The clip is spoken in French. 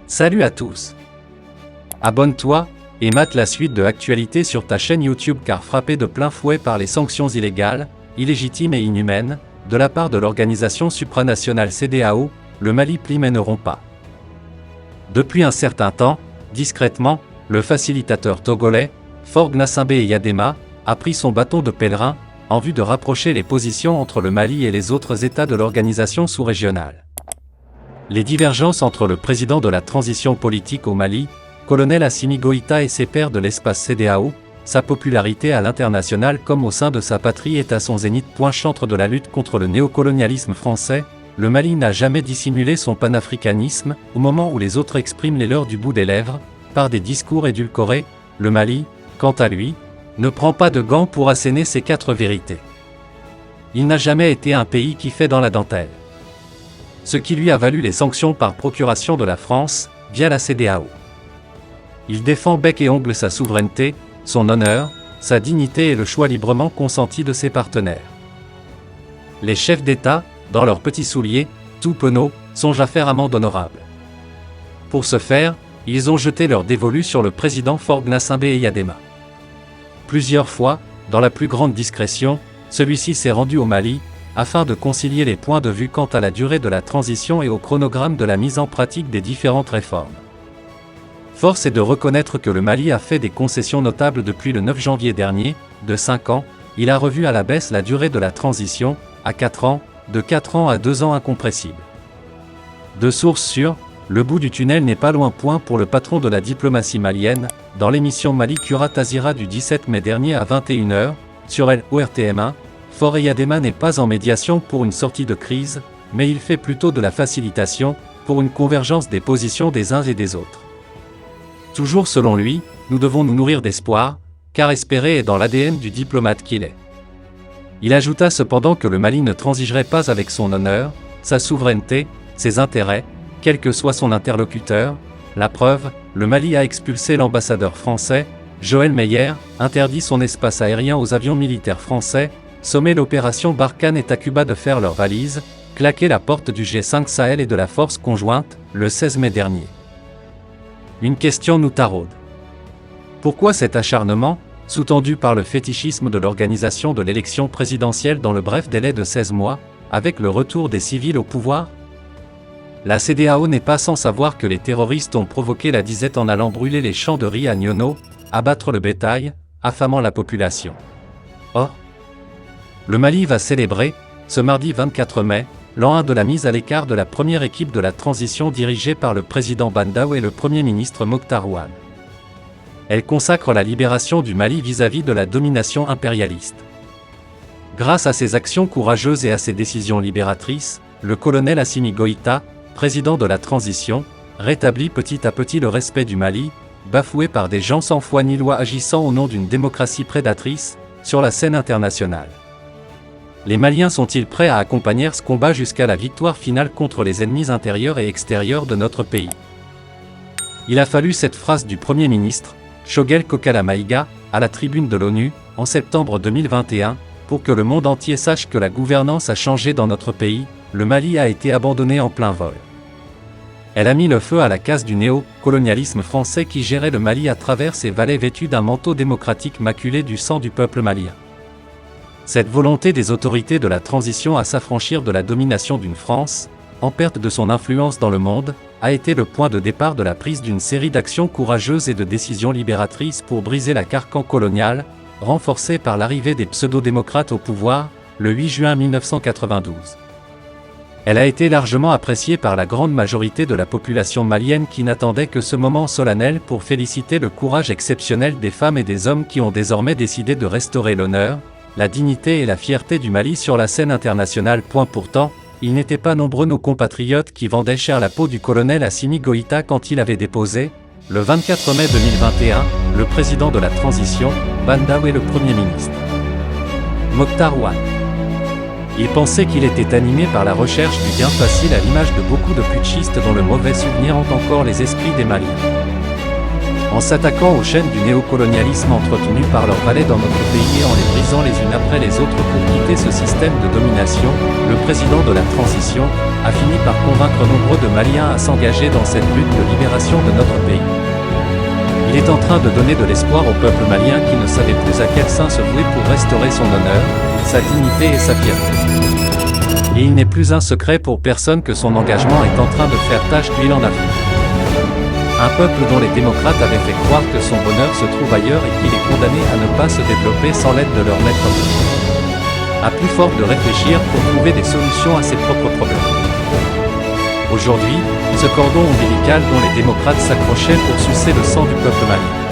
Salut à tous. Abonne-toi et mate la suite de l'actualité sur ta chaîne YouTube car frappé de plein fouet par les sanctions illégales, illégitimes et inhumaines, de la part de l'organisation supranationale CEDEAO, le Mali plie mais ne rompt pas. Depuis un certain temps, discrètement, le facilitateur togolais, Faure Gnassingbé Eyadema, a pris son bâton de pèlerin, en vue de rapprocher les positions entre le Mali et les autres États de l'organisation sous-régionale. Les divergences entre le président de la transition politique au Mali, colonel Assimi Goïta et ses pairs de l'espace CEDEAO, sa popularité à l'international comme au sein de sa patrie est à son zénith. Chantre de la lutte contre le néocolonialisme français, le Mali n'a jamais dissimulé son panafricanisme, au moment où les autres expriment les leurs du bout des lèvres, par des discours édulcorés. Le Mali, quant à lui, ne prend pas de gants pour asséner ses quatre vérités. Il n'a jamais été un pays qui fait dans la dentelle. Ce qui lui a valu les sanctions par procuration de la France, via la CEDEAO. Il défend bec et ongle sa souveraineté, son honneur, sa dignité et le choix librement consenti de ses partenaires. Les chefs d'État, dans leurs petits souliers, tout penauds, songent à faire amende honorable. Pour ce faire, ils ont jeté leur dévolu sur le président Faure Gnassingbé Eyadema. Plusieurs fois, dans la plus grande discrétion, celui-ci s'est rendu au Mali, afin de concilier les points de vue quant à la durée de la transition et au chronogramme de la mise en pratique des différentes réformes. Force est de reconnaître que le Mali a fait des concessions notables depuis le 9 janvier dernier. De 5 ans, il a revu à la baisse la durée de la transition, à 4 ans, de 4 ans à 2 ans incompressibles. De sources sûres, le bout du tunnel n'est pas loin. Pour le patron de la diplomatie malienne, dans l'émission Mali Curat Azira du 17 mai dernier à 21h, sur LORTM1, Faure Eyadema n'est pas en médiation pour une sortie de crise, mais il fait plutôt de la facilitation, pour une convergence des positions des uns et des autres. Toujours selon lui, nous devons nous nourrir d'espoir, car espérer est dans l'ADN du diplomate qu'il est. Il ajouta cependant que le Mali ne transigerait pas avec son honneur, sa souveraineté, ses intérêts, quel que soit son interlocuteur. La preuve, le Mali a expulsé l'ambassadeur français, Joël Meyer, interdit son espace aérien aux avions militaires français, sommé l'opération Barkhane et Takuba de faire leurs valises, claqué la porte du G5 Sahel et de la force conjointe, le 16 mai dernier. Une question nous taraude. Pourquoi cet acharnement, sous-tendu par le fétichisme de l'organisation de l'élection présidentielle dans le bref délai de 16 mois, avec le retour des civils au pouvoir? La CEDEAO n'est pas sans savoir que les terroristes ont provoqué la disette en allant brûler les champs de riz à Nyono, abattre le bétail, affamant la population. Or, le Mali va célébrer, ce mardi 24 mai, l'an 1 de la mise à l'écart de la première équipe de la transition dirigée par le président Bandaou et le Premier ministre Mokhtar Ouane. Elle consacre la libération du Mali vis-à-vis de la domination impérialiste. Grâce à ses actions courageuses et à ses décisions libératrices, le colonel Assimi Goïta, président de la transition, rétablit petit à petit le respect du Mali, bafoué par des gens sans foi ni loi agissant au nom d'une démocratie prédatrice, sur la scène internationale. Les Maliens sont-ils prêts à accompagner ce combat jusqu'à la victoire finale contre les ennemis intérieurs et extérieurs de notre pays? Il a fallu cette phrase du Premier ministre, Choguel Kokala Maïga, à la tribune de l'ONU, en septembre 2021, pour que le monde entier sache que la gouvernance a changé dans notre pays. Le Mali a été abandonné en plein vol. Elle a mis le feu à la casse du néo-colonialisme français qui gérait le Mali à travers ses valets vêtus d'un manteau démocratique maculé du sang du peuple malien. Cette volonté des autorités de la transition à s'affranchir de la domination d'une France, en perte de son influence dans le monde, a été le point de départ de la prise d'une série d'actions courageuses et de décisions libératrices pour briser la carcan coloniale, renforcée par l'arrivée des pseudo-démocrates au pouvoir, le 8 juin 1992. Elle a été largement appréciée par la grande majorité de la population malienne qui n'attendait que ce moment solennel pour féliciter le courage exceptionnel des femmes et des hommes qui ont désormais décidé de restaurer l'honneur, la dignité et la fierté du Mali sur la scène internationale. Pourtant, ils n'étaient pas nombreux nos compatriotes qui vendaient cher la peau du colonel Assimi Goïta quand il avait déposé, le 24 mai 2021, le président de la transition, Bandaou et le Premier ministre Mokhtar Ouane. Il pensait qu'il était animé par la recherche du gain facile à l'image de beaucoup de putschistes dont le mauvais souvenir hante encore les esprits des Maliens. En s'attaquant aux chaînes du néocolonialisme entretenues par leurs valets dans notre pays et en les brisant les unes après les autres pour quitter ce système de domination, le président de la transition a fini par convaincre nombre de Maliens à s'engager dans cette lutte de libération de notre pays. Il est en train de donner de l'espoir au peuple malien qui ne savait plus à quel saint se vouer pour restaurer son honneur, sa dignité et sa fierté. Et il n'est plus un secret pour personne que son engagement est en train de faire tache d'huile en Afrique. Un peuple dont les démocrates avaient fait croire que son bonheur se trouve ailleurs et qu'il est condamné à ne pas se développer sans l'aide de leur maître. À plus force de réfléchir pour trouver des solutions à ses propres problèmes. Aujourd'hui, ce cordon ombilical dont les démocrates s'accrochaient pour sucer le sang du peuple malien